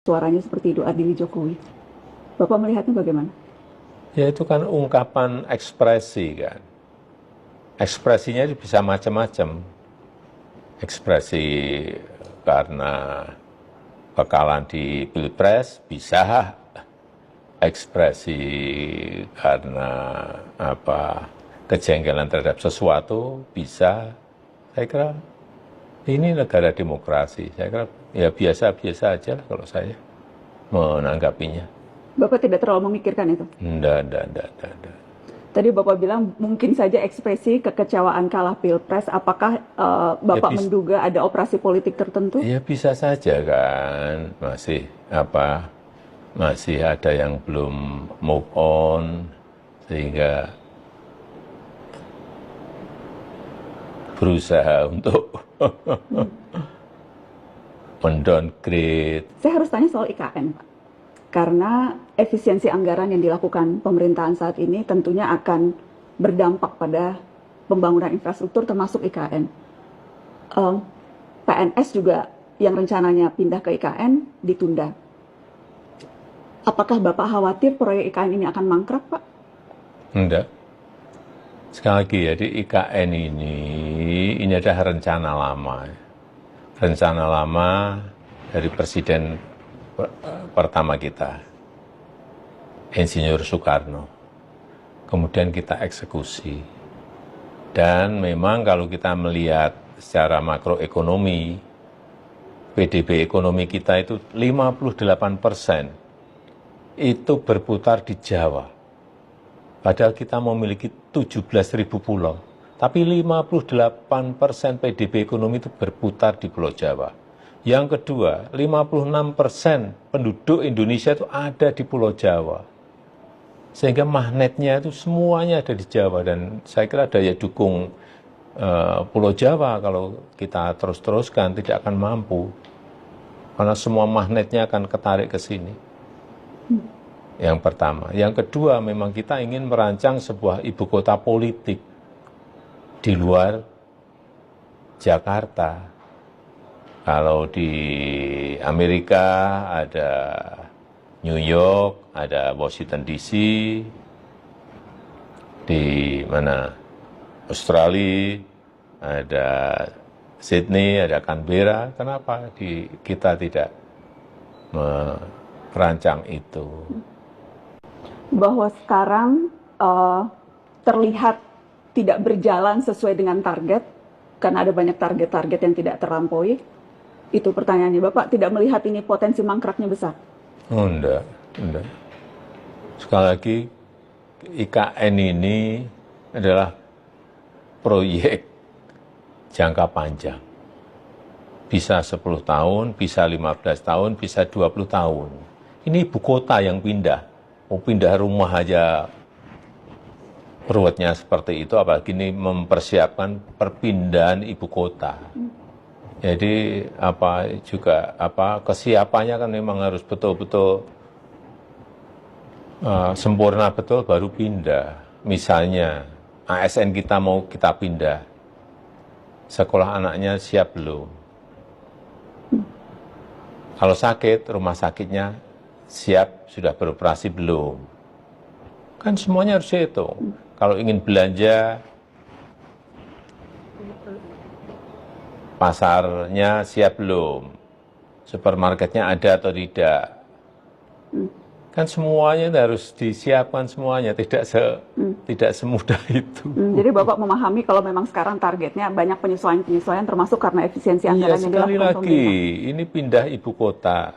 suaranya seperti itu adili Jokowi. Bapak melihatnya bagaimana? Ya itu kan ungkapan ekspresi kan. Ekspresinya bisa macam-macam. Ekspresi karena kekalahan di Pilpres bisa, ekspresi karena kejengkelan terhadap sesuatu bisa. Saya kira ini negara demokrasi. Saya kira ya biasa-biasa aja lah kalau saya menanggapinya. Bapak tidak terlalu memikirkan itu? Enggak. Tadi Bapak bilang mungkin saja ekspresi kekecewaan kalah Pilpres. Apakah Bapak menduga ada operasi politik tertentu? Ya bisa saja kan, masih ada yang belum move on, sehingga berusaha untuk mendowngrade. Saya harus tanya soal IKN, Pak. Karena efisiensi anggaran yang dilakukan pemerintahan saat ini tentunya akan berdampak pada pembangunan infrastruktur termasuk IKN. PNS juga yang rencananya pindah ke IKN ditunda. Apakah Bapak khawatir proyek IKN ini akan mangkrak, Pak? Enggak. Sekali lagi ya, di IKN ini adalah rencana lama. Rencana lama dari Presiden pertama kita, Insinyur Soekarno. Kemudian kita eksekusi. Dan memang kalau kita melihat secara makroekonomi, PDB ekonomi kita itu 58% itu berputar di Jawa. Padahal kita memiliki 17.000 pulau. Tapi 58% PDB ekonomi itu berputar di Pulau Jawa. Yang kedua, 56% penduduk Indonesia itu ada di Pulau Jawa. Sehingga magnetnya itu semuanya ada di Jawa. Dan saya kira daya dukung Pulau Jawa kalau kita terus-teruskan tidak akan mampu. Karena semua magnetnya akan ketarik ke sini. Yang pertama. Yang kedua, memang kita ingin merancang sebuah ibu kota politik di luar Jakarta. Kalau di Amerika ada New York, ada Washington DC, di mana Australia, ada Sydney, ada Canberra. Kenapa kita tidak merancang itu? Bahwa sekarang terlihat tidak berjalan sesuai dengan target, karena ada banyak target-target yang tidak terlampaui. Itu pertanyaannya, Bapak tidak melihat ini potensi mangkraknya besar? Oh, enggak. Sekali lagi, IKN ini adalah proyek jangka panjang. Bisa 10 tahun, bisa 15 tahun, bisa 20 tahun. Ini ibu kota yang pindah. Mau pindah rumah aja ruwetnya seperti itu, apalagi ini mempersiapkan perpindahan ibu kota. Jadi kesiapannya kan memang harus betul-betul sempurna betul baru pindah. Misalnya ASN kita mau kita pindah, sekolah anaknya siap belum? Kalau sakit, rumah sakitnya siap sudah beroperasi belum? Kan semuanya harus dihitung. Kalau ingin belanja, pasarnya siap belum? Supermarketnya ada atau tidak? Kan semuanya harus disiapkan semuanya, tidak semudah itu. Jadi Bapak memahami kalau memang sekarang targetnya banyak penyesuaian-penyesuaian termasuk karena efisiensi anggaran yang dilakukan pemerintah. Sekali lagi, ini pindah ibu kota.